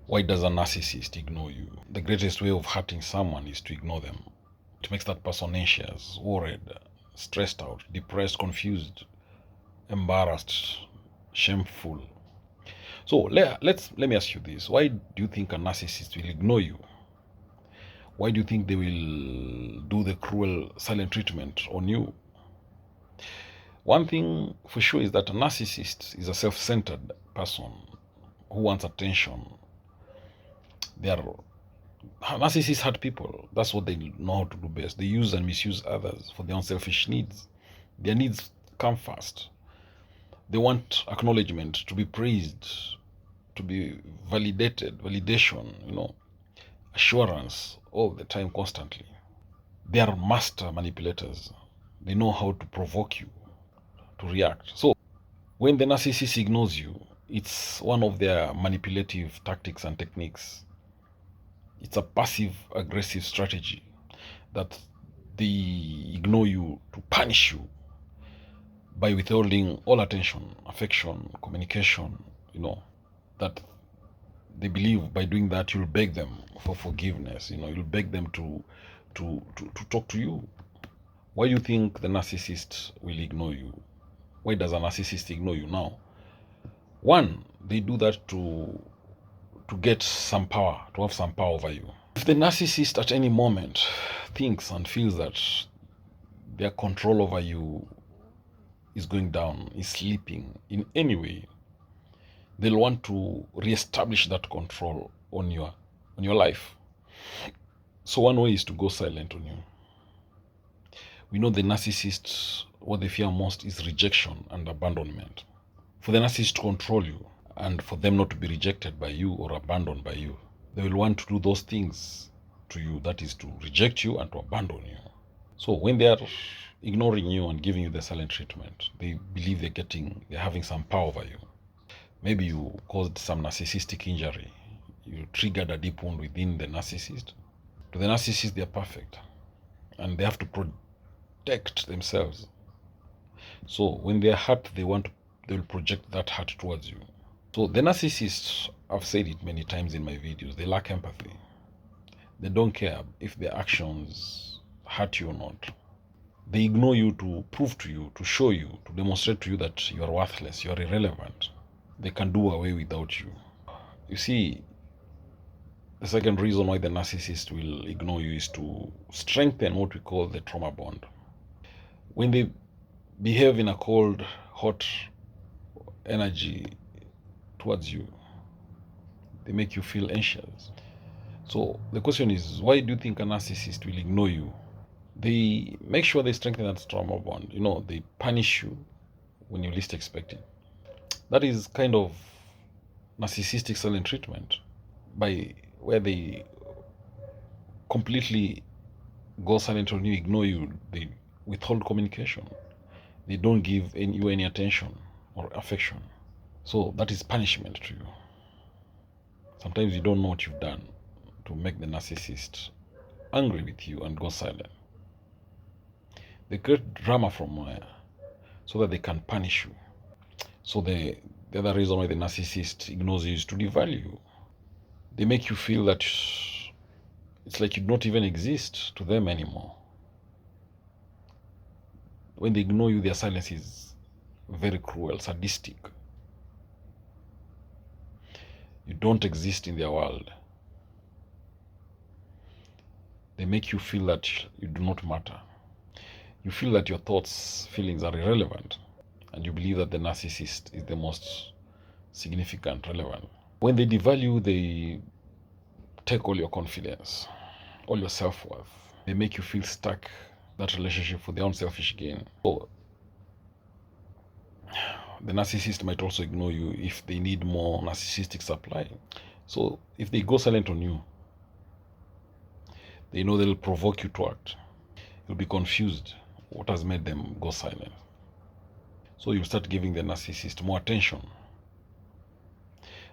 Why does a narcissist ignore you? The greatest way of hurting someone is to ignore them. It makes that person anxious, worried, stressed out, depressed, confused, embarrassed, shameful. So let me ask you this. Why do you think a narcissist will ignore you? Why do you think they will do the cruel silent treatment on you? One thing for sure is that a narcissist is a self-centered person who wants attention. They are narcissists hurt people. That's what they know how to do best. They use and misuse others for their own selfish needs. Their needs come first. They want acknowledgement, to be praised, to be validated, validation, assurance all the time, constantly. They are master manipulators. They know how to provoke you to react. So when the narcissist ignores you, it's one of their manipulative tactics and techniques. It's a passive aggressive strategy that they ignore you to punish you by withholding all attention, affection, communication, that they believe by doing that you'll beg them for forgiveness, you'll beg them to talk to you. Why do you think the narcissist will ignore you? Why does a narcissist ignore you now? One, they do that to get some power, to have some power over you. If the narcissist at any moment thinks and feels that their control over you is going down, is slipping in any way, they'll want to reestablish that control on your life. So one way is to go silent on you. We know the narcissists, what they fear most is rejection and abandonment. For the narcissist to control you and for them not to be rejected by you or abandoned by you, they will want to do those things to you, that is to reject you and to abandon you. So when they are ignoring you and giving you the silent treatment, they believe they're having some power over you. Maybe you caused some narcissistic injury. You triggered a deep wound within the narcissist. To the narcissist, they are perfect. And they have to protect themselves. So when they are hurt, they will project that hurt towards you. So the narcissists, I've said it many times in my videos, they lack empathy. They don't care if their actions hurt you or not. They ignore you to prove to you, to show you, to demonstrate to you that you are worthless, you are irrelevant. They can do away without you. You see, the second reason why the narcissist will ignore you is to strengthen what we call the trauma bond. When they behave in a cold, hot energy towards you, they make you feel anxious. So the question is, why do you think a narcissist will ignore you? They make sure they strengthen that trauma bond. They punish you when you least expect it. That is kind of narcissistic silent treatment, by where they completely go silent on you, ignore you, they withhold communication. They don't give you any attention or affection. So that is punishment to you. Sometimes you don't know what you've done to make the narcissist angry with you and go silent. They create drama from nowhere so that they can punish you. So the other reason why the narcissist ignores you is to devalue you. They make you feel that it's like you don't even exist to them anymore. When they ignore you, their silence is very cruel, sadistic. You don't exist in their world. They make you feel that you do not matter. You feel that your thoughts, feelings are irrelevant, and you believe that the narcissist is the most significant, relevant. When they devalue, they take all your confidence, all your self-worth. They make you feel stuck in that relationship for their own selfish gain. So the narcissist might also ignore you if they need more narcissistic supply. So if they go silent on you, they know they'll provoke you to act. You'll be confused. What has made them go silent? So you'll start giving the narcissist more attention.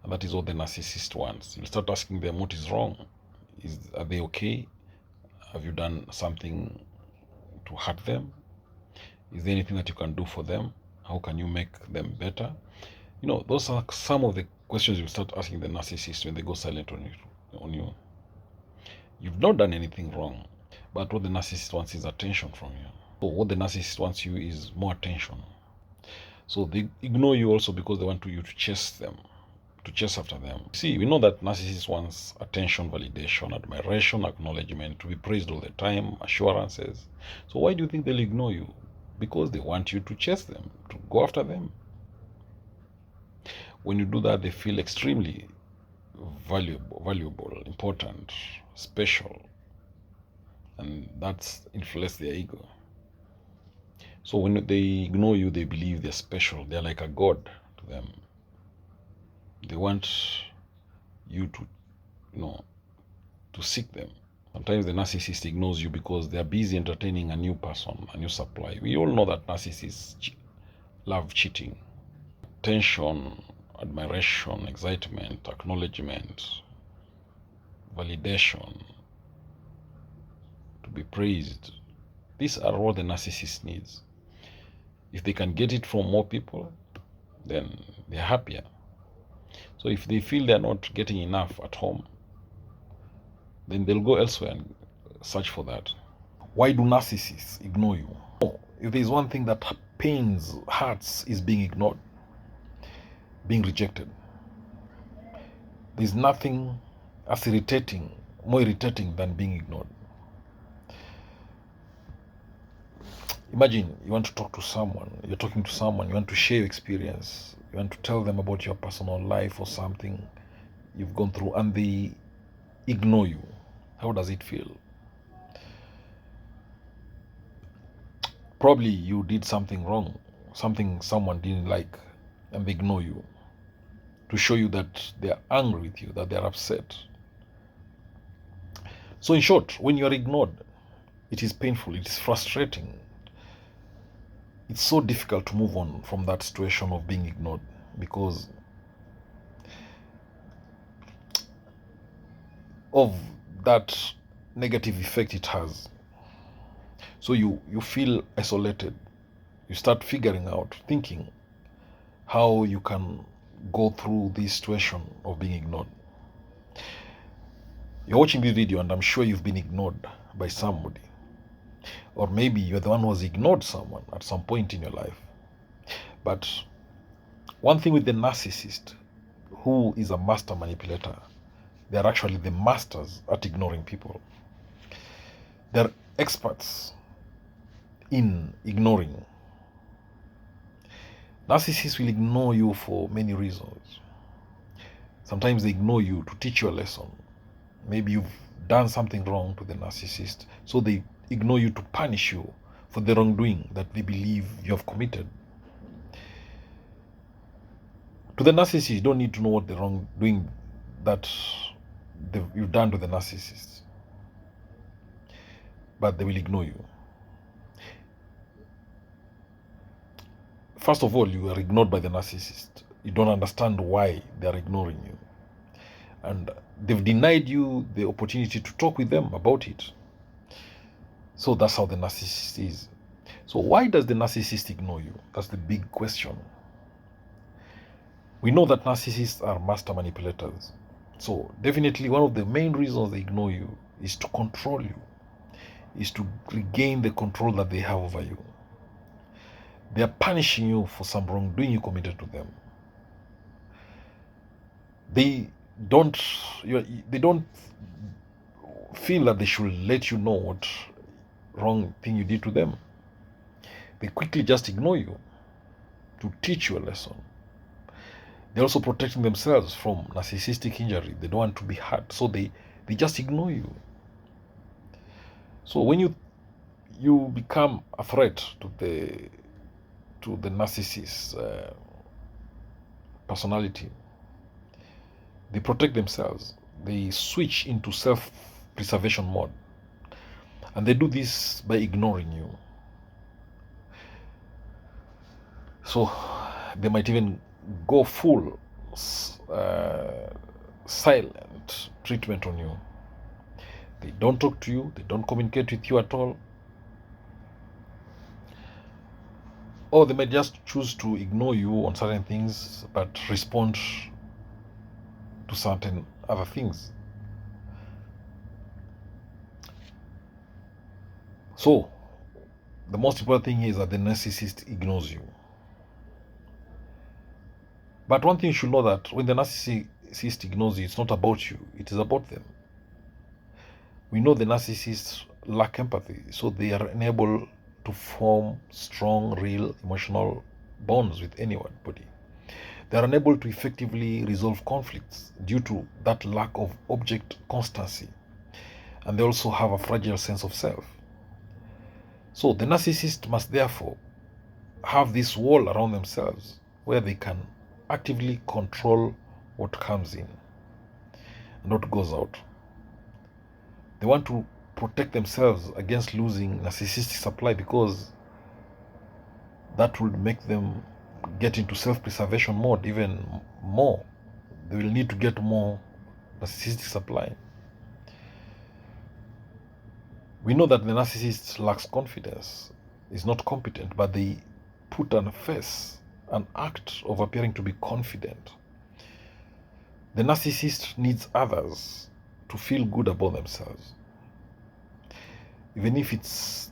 And that is what the narcissist wants. You'll start asking them what is wrong. Are they okay? Have you done something to hurt them? Is there anything that you can do for them? How can you make them better? Those are some of the questions you start asking the narcissist when they go silent on you. You've not done anything wrong, but what the narcissist wants is attention from you. So what the narcissist wants you is more attention. So they ignore you also because they want you to chase them, to chase after them. See, we know that narcissist wants attention, validation, admiration, acknowledgement, to be praised all the time, assurances. So why do you think they'll ignore you? Because they want you to chase them, to go after them. When you do that, they feel extremely valuable, important, special, and that's inflates their ego. So when they ignore you, they believe they're special. They're like a god to them. They want you to, to seek them. Sometimes the narcissist ignores you because they are busy entertaining a new person, a new supply. We all know that narcissists love cheating. Attention, admiration, excitement, acknowledgement, validation, to be praised. These are all the narcissist needs. If they can get it from more people, then they're happier. So if they feel they're not getting enough at home, then they'll go elsewhere and search for that. Why do narcissists ignore you? If there's one thing that pains, hurts, is being ignored, being rejected. There's nothing as irritating, more irritating than being ignored. Imagine you want to talk to someone, you're talking to someone, you want to share your experience, you want to tell them about your personal life or something you've gone through, and they ignore you. How does it feel? Probably you did something wrong, something someone didn't like, and they ignore you to show you that they're angry with you, that they're upset. So in short, when you're ignored, it is painful, it is frustrating. It's so difficult to move on from that situation of being ignored because of that negative effect it has. So you feel isolated. You start figuring out, thinking how you can go through this situation of being ignored. You're watching this video and I'm sure you've been ignored by somebody. Or maybe you're the one who has ignored someone at some point in your life. But one thing with the narcissist, who is a master manipulator, they are actually the masters at ignoring people. They're experts in ignoring. Narcissists will ignore you for many reasons. Sometimes they ignore you to teach you a lesson. Maybe you've done something wrong to the narcissist, so they ignore you to punish you for the wrongdoing that they believe you have committed. To the narcissist, you don't need to know what the wrongdoing that you've done to the narcissist, but they will ignore you. First of all, you are ignored by the narcissist. You don't understand why they are ignoring you. And they've denied you the opportunity to talk with them about it. So that's how the narcissist is. So why does the narcissist ignore you? That's the big question. We know that narcissists are master manipulators. So definitely one of the main reasons they ignore you is to control you, is to regain the control that they have over you. They are punishing you for some wrongdoing you committed to them. They don't feel that they should let you know what wrong thing you did to them. They quickly just ignore you to teach you a lesson. They're also protecting themselves from narcissistic injury. They don't want to be hurt, so they just ignore you. So when you become a threat to the narcissist's personality, they protect themselves. They switch into self-preservation mode. And they do this by ignoring you. So they might even go full silent treatment on you. They don't talk to you. They don't communicate with you at all. Or they might just choose to ignore you on certain things, but respond to certain other things. So, the most important thing is that the narcissist ignores you. But one thing you should know, that when the narcissist ignores you, it's not about you, it is about them. We know the narcissists lack empathy, so they are unable to form strong, real emotional bonds with anybody. They are unable to effectively resolve conflicts due to that lack of object constancy. And they also have a fragile sense of self. So the narcissist must therefore have this wall around themselves where they can actively control what comes in and what goes out. They want to protect themselves against losing narcissistic supply, because that will make them get into self-preservation mode even more. They will need to get more narcissistic supply. We know that the narcissist lacks confidence, is not competent, but they put on a face, an act of appearing to be confident. The narcissist needs others to feel good about themselves. Even if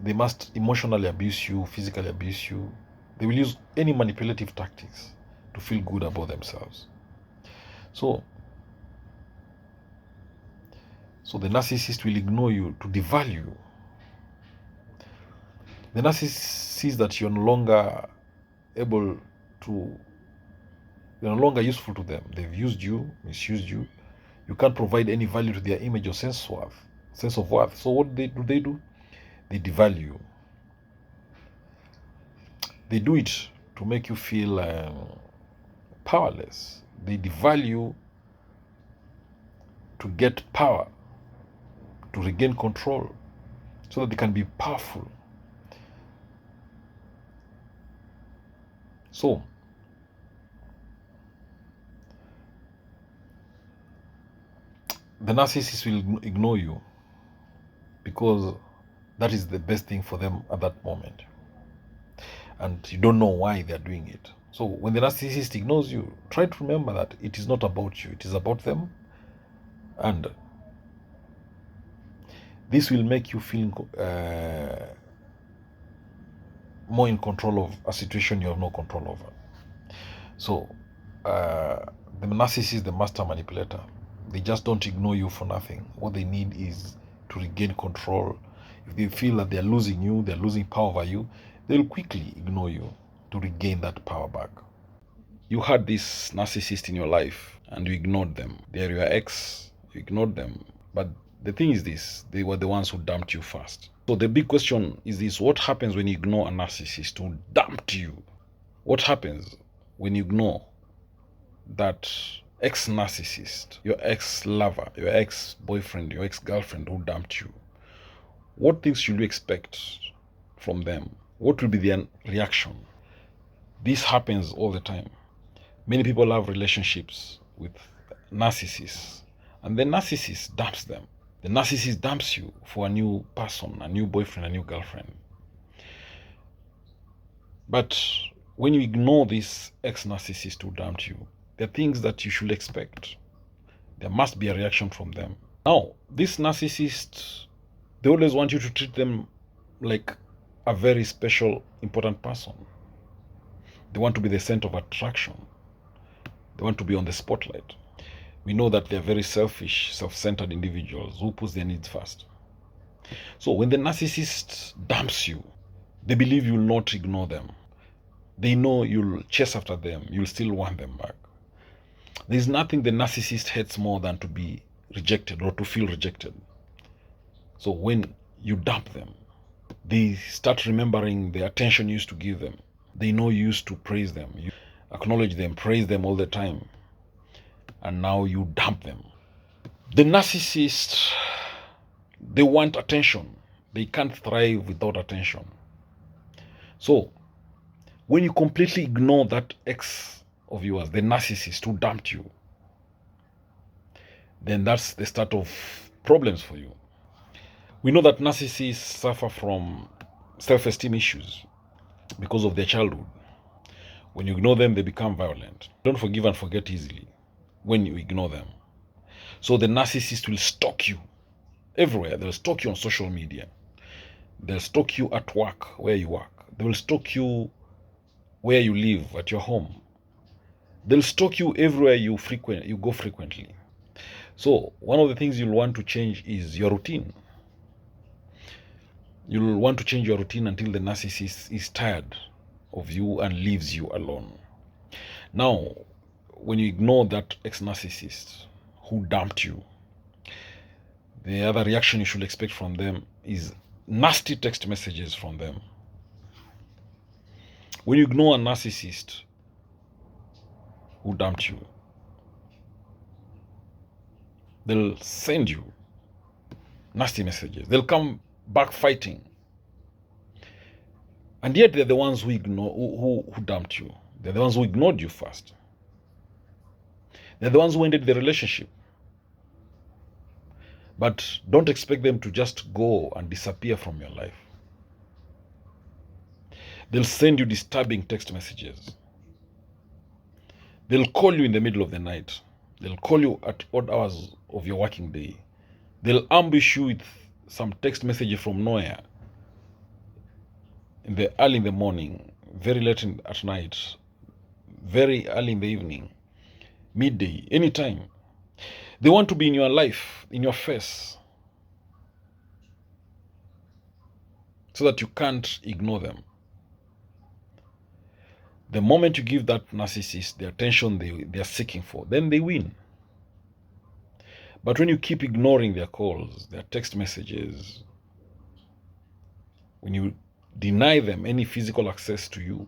they must emotionally abuse you, physically abuse you, they will use any manipulative tactics to feel good about themselves. So the narcissist will ignore you to devalue you. The narcissist sees that you're no longer able to, you're no longer useful to them. They've used you, misused you. You can't provide any value to their image or sense of worth. So what do? They devalue you. They do it to make you feel powerless. They devalue to get power, to regain control, so that they can be powerful. So the narcissist will ignore you because that is the best thing for them at that moment. And you don't know why they're doing it. So when the narcissist ignores you, try to remember that it is not about you, it is about them. And this will make you feel more in control of a situation you have no control over. So the narcissist is the master manipulator. They just don't ignore you for nothing. What they need is to regain control. If they feel that they're losing you, they're losing power over you, they'll quickly ignore you to regain that power back. You had this narcissist in your life and you ignored them. They're your ex, you ignored them. But the thing is this, they were the ones who dumped you first. So the big question is this: what happens when you ignore a narcissist who dumped you? What happens when you ignore that ex-narcissist, your ex-lover, your ex-boyfriend, your ex-girlfriend who dumped you? What things should you expect from them? What will be their reaction? This happens all the time. Many people have relationships with narcissists, and the narcissist dumps them. The narcissist dumps you for a new person, a new boyfriend, a new girlfriend. But when you ignore this ex-narcissist who dumped you, there are things that you should expect. There must be a reaction from them. Now, this narcissist, they always want you to treat them like a very special, important person. They want to be the center of attraction. They want to be on the spotlight. We know that they're very selfish, self-centered individuals who put their needs first. So when the narcissist dumps you, they believe you'll not ignore them. They know you'll chase after them. You'll still want them back. There's nothing the narcissist hates more than to be rejected or to feel rejected. So when you dump them, they start remembering the attention you used to give them. They know you used to praise them, you acknowledge them, praise them all the time. And now you dump them. The narcissist, they want attention. They can't thrive without attention. So when you completely ignore that ex of yours, the narcissist who dumped you, then that's the start of problems for you. We know that narcissists suffer from self-esteem issues because of their childhood. When you ignore them, they become violent. Don't forgive and forget easily when you ignore them. So the narcissist will stalk you everywhere. They'll stalk you on social media. They'll stalk you at work, where you work. They will stalk you where you live, at your home. They'll stalk you everywhere you go frequently. So one of the things you'll want to change is your routine. You'll want to change your routine until the narcissist is tired of you and leaves you alone. Now, when you ignore that ex-narcissist who dumped you, the other reaction you should expect from them is nasty text messages from them. When you ignore a narcissist who dumped you, they'll send you nasty messages. They'll come back fighting. And yet they're the ones who who dumped you. They're the ones who ignored you first. They're the ones who ended the relationship. But don't expect them to just go and disappear from your life. They'll send you disturbing text messages. They'll call you in the middle of the night. They'll call you at odd hours of your working day. They'll ambush you with some text message from nowhere. Early in the morning, very late at night, very early in the evening, midday, anytime. They want to be in your life, in your face, so that you can't ignore them. The moment you give that narcissist the attention they are seeking for, then they win. But when you keep ignoring their calls, their text messages, when you deny them any physical access to you,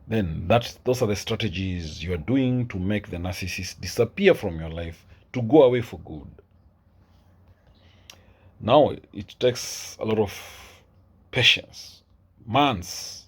then those are the strategies you are doing to make the narcissist disappear from your life, to go away for good. Now, it takes a lot of patience, months,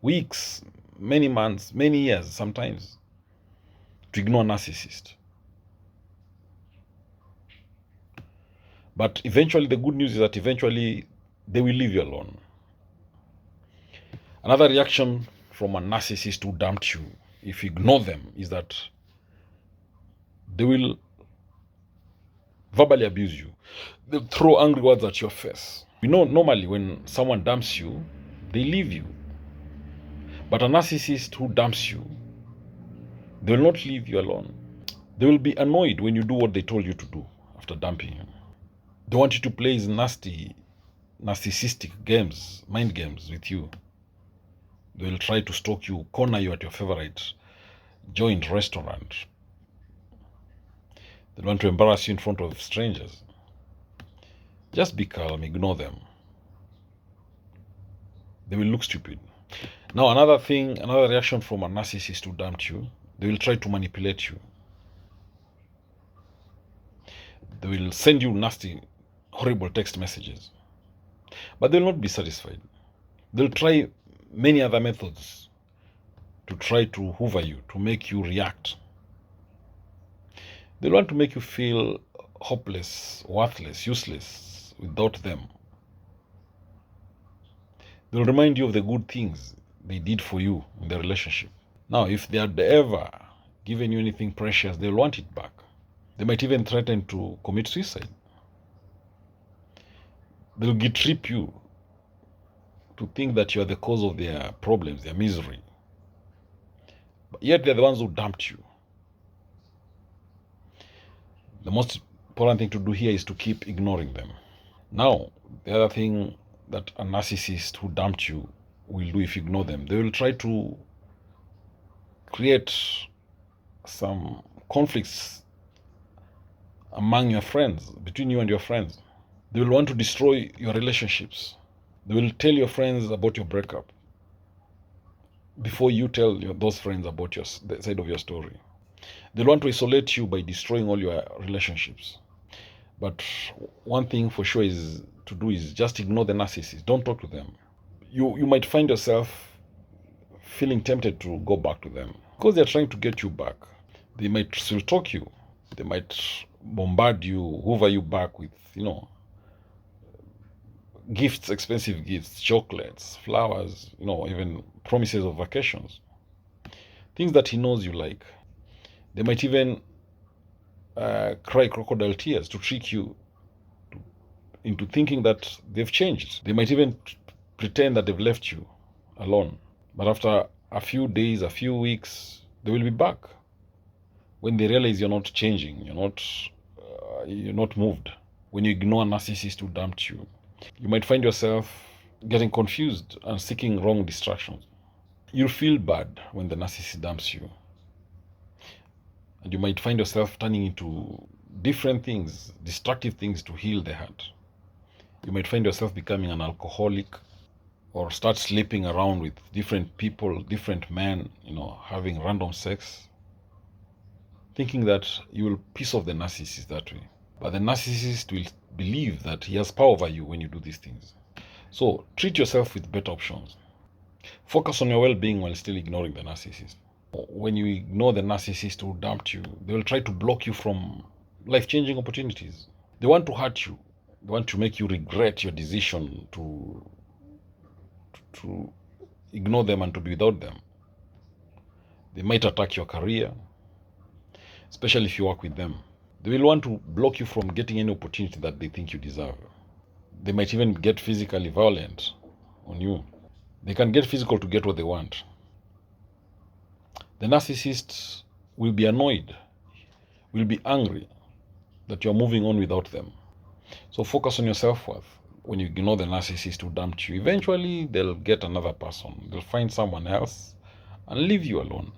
weeks, many months, many years sometimes, to ignore a narcissist. But eventually, the good news is that eventually they will leave you alone. Another reaction from a narcissist who dumped you, if you ignore them, is that they will verbally abuse you. They'll throw angry words at your face. You know, normally when someone dumps you, they leave you. But a narcissist who dumps you, they will not leave you alone. They will be annoyed when you do what they told you to do after dumping you. They want you to play these nasty, narcissistic games, mind games with you. They will try to stalk you, corner you at your favorite joint restaurant. They want to embarrass you in front of strangers. Just be calm, ignore them. They will look stupid. Now, another reaction from a narcissist who dumped you, they will try to manipulate you. They will send you nasty, horrible text messages. But they will not be satisfied. They'll try many other methods to try to hoover you, to make you react. They want to make you feel hopeless, worthless, useless without them. They'll remind you of the good things they did for you in the relationship. Now, if they had ever given you anything precious, they'll want it back. They might even threaten to commit suicide. They'll guilt-trip you to think that you are the cause of their problems, their misery. But yet they're the ones who dumped you. The most important thing to do here is to keep ignoring them. Now, the other thing that a narcissist who dumped you will do if you ignore them, they will try to create some conflicts among your friends, between you and your friends. They will want to destroy your relationships. They will tell your friends about your breakup before you tell those friends about the side of your story. They'll want to isolate you by destroying all your relationships. But one thing for sure is just ignore the narcissist. Don't talk to them. You might find yourself feeling tempted to go back to them because they're trying to get you back. They might still talk you. They might bombard you, hoover you back with, gifts, expensive gifts, chocolates, flowers, even promises of vacations. Things that he knows you like. They might even cry crocodile tears to trick you into thinking that they've changed. They might even pretend that they've left you alone. But after a few days, a few weeks, they will be back. When they realize you're not changing, you're not moved. When you ignore a narcissist who dumped you, you might find yourself getting confused and seeking wrong distractions. You'll feel bad when the narcissist dumps you. And you might find yourself turning into different things, destructive things to heal the hurt. You might find yourself becoming an alcoholic or start sleeping around with different people, different men, having random sex, thinking that you will piss off the narcissist that way. But the narcissist will believe that he has power over you when you do these things. So treat yourself with better options. Focus on your well-being while still ignoring the narcissist. When you ignore the narcissist who dumped you, they will try to block you from life-changing opportunities. They want to hurt you. They want to make you regret your decision to ignore them and to be without them. They might attack your career, especially if you work with them. They will want to block you from getting any opportunity that they think you deserve. They might even get physically violent on you. They can get physical to get what they want. The narcissist will be annoyed, will be angry that you're moving on without them. So focus on your self-worth. When you ignore the narcissist who dumped you, eventually they'll get another person. They'll find someone else and leave you alone.